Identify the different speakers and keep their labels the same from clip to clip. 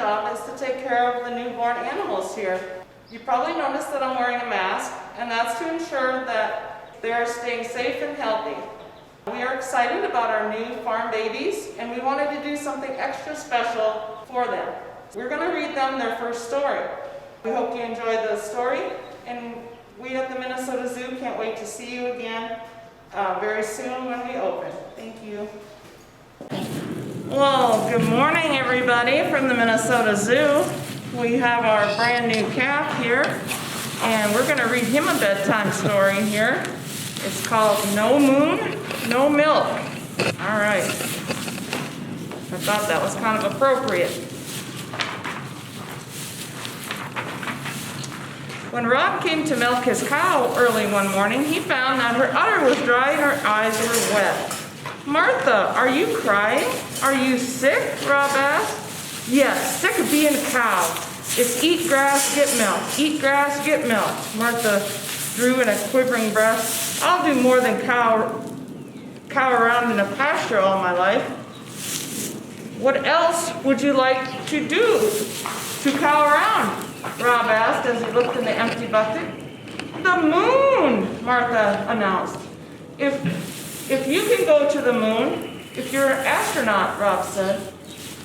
Speaker 1: job is to take care of the newborn animals here. You probably noticed that I'm wearing a mask, and that's to ensure that they're staying safe and healthy. We are excited about our new farm babies, and we wanted to do something extra special for them. We're going to read them their first story. We hope you enjoy the story, and we at the Minnesota Zoo can't wait to see you again very soon when we open. Thank you. Well, good morning everybody from the Minnesota Zoo. We have our brand new calf here, and we're going to read him a bedtime story here. It's called No Moon, No Milk. All right. I thought that was kind of appropriate. When Rob came to milk his cow early one morning, he found that her udder was dry and her eyes were wet. "Martha, are you crying? Are you sick?" Rob asked. "Yes, sick of being a cow. It's eat grass, get milk. Eat grass, get milk." Martha drew in a quivering breath. "I'll do more than cow around in a pasture all my life." "What else would you like to do to cow around?" Rob asked as he looked in the empty bucket. "The moon," Martha announced. If you can go to the moon, if you're an astronaut," Rob said.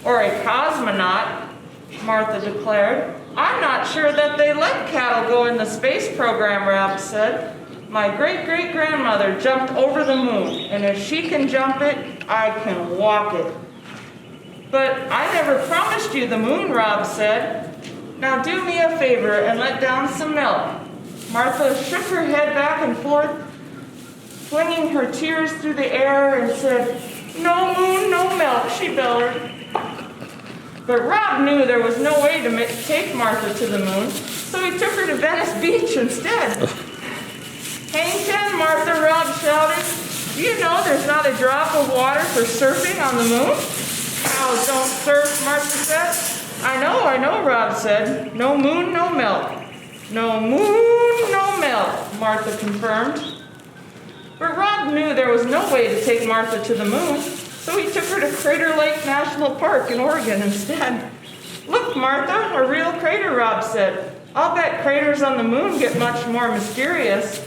Speaker 1: "Or a cosmonaut," Martha declared. "I'm not sure that they let cattle go in the space program," Rob said. "My great-great-grandmother jumped over the moon, and if she can jump it, I can walk it." "But I never promised you the moon," Rob said. "Now do me a favor and let down some milk." Martha shook her head back and forth, flinging her tears through the air, and said, "No moon, no milk," she bellowed. But Rob knew there was no way to take Martha to the moon, so he took her to Venice Beach instead. "Hang 10, Martha," Rob shouted. "Do you know there's not a drop of water for surfing on the moon?" "Cows don't surf," Martha said. I know, Rob said. "No moon, no milk." "No moon, no milk," Martha confirmed. But Rob knew there was no way to take Martha to the moon, so he took her to Crater Lake National Park in Oregon instead. "Look, Martha, a real crater," Rob said. "I'll bet craters on the moon get much more mysterious,"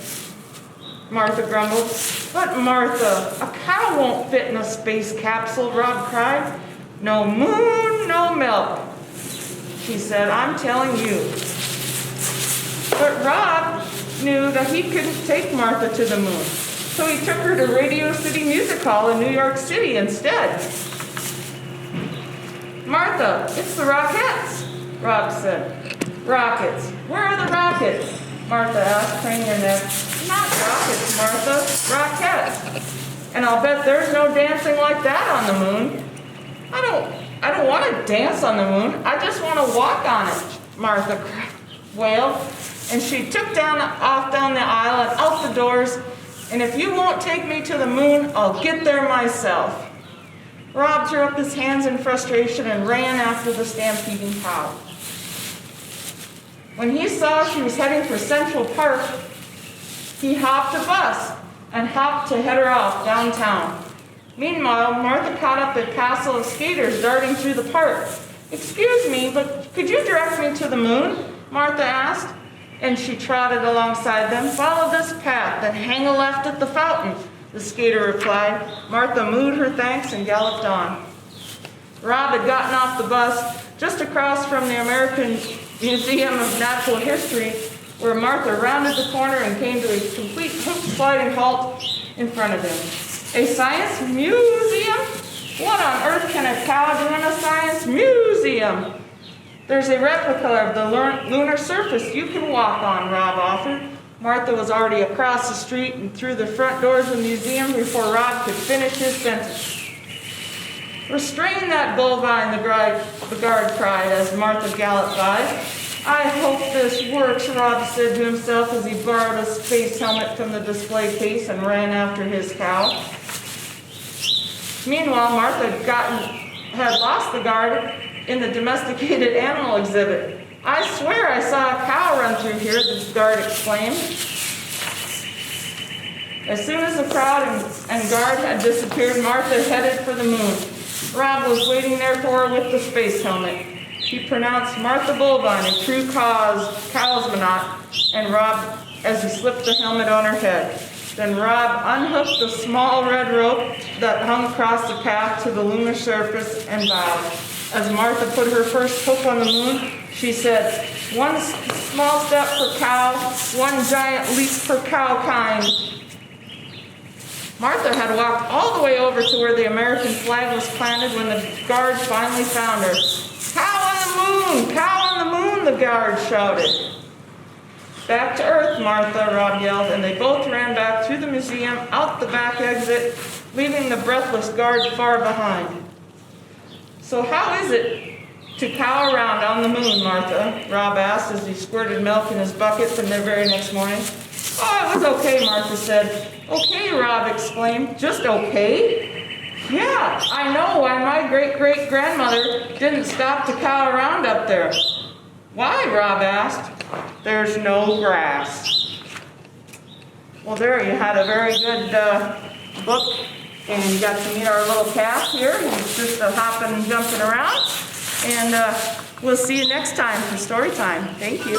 Speaker 1: Martha grumbled. "But Martha, a cow won't fit in a space capsule," Rob cried. "No moon, no milk," she said. "I'm telling you." But Rob knew that he couldn't take Martha to the moon, so he took her to Radio City Music Hall in New York City instead. "Martha, it's the Rockettes," Rob said. "Rockets? Where are the Rockets?" Martha asked, craning her neck. "Not rockets, Martha, Rockettes. And I'll bet there's no dancing like that on the moon." I don't want to dance on the moon. I just want to walk on it," Martha wailed. And she took off down the aisle and out the doors. "And if you won't take me to the moon, I'll get there myself." Rob threw up his hands in frustration and ran after the stampeding cow. When he saw she was heading for Central Park, he hopped a bus and hopped to head her off downtown. Meanwhile, Martha caught up a passel of skaters darting through the park. "Excuse me, but could you direct me to the moon?" Martha asked. And she trotted alongside them. "Follow this path and hang a left at the fountain," the skater replied. Martha mooed her thanks and galloped on. Rob had gotten off the bus just across from the American Museum of Natural History, where Martha rounded the corner and came to a complete hook-sliding halt in front of him. "A science museum? What on earth can a cow do in a science museum?" "There's a replica of the lunar surface you can walk on," Rob offered. Martha was already across the street and through the front doors of the museum before Rob could finish his sentence. "Restrain that bovine," the guard cried as Martha galloped by. "I hope this works," Rob said to himself as he borrowed a space helmet from the display case and ran after his cow. Meanwhile, Martha had lost the guard in the domesticated animal exhibit. "I swear I saw a cow run through here," the guard exclaimed. As soon as the crowd and guard had disappeared, Martha headed for the moon. Rob was waiting there for her with the space helmet. He He pronounced Martha Bullvine a true cowsmanot, and Rob, as he slipped the helmet on her head. Then Rob unhooked the small red rope that hung across the path to the lunar surface and bowed. As Martha put her first hook on the moon, she said, "One small step for cow, one giant leap for cow kind." Martha had walked all the way over to where the American flag was planted when the guard finally found her. "Cow on the moon! Cow on the moon!" the guard shouted. "Back to Earth, Martha," Rob yelled, and they both ran back through the museum, out the back exit, leaving the breathless guard far behind. "So how is it to cow around on the moon, Martha?" Rob asked as he squirted milk in his bucket the very next morning. "Oh, it was okay," Martha said. "Okay," Rob exclaimed. "Just okay?" "Yeah, I know why my great-great-grandmother didn't stop to cow around up there." "Why?" Rob asked. "There's no grass." Well, there you had a very good book, and you got to meet our little calf here. He's just hopping and jumping around. And we'll see you next time for story time. Thank you.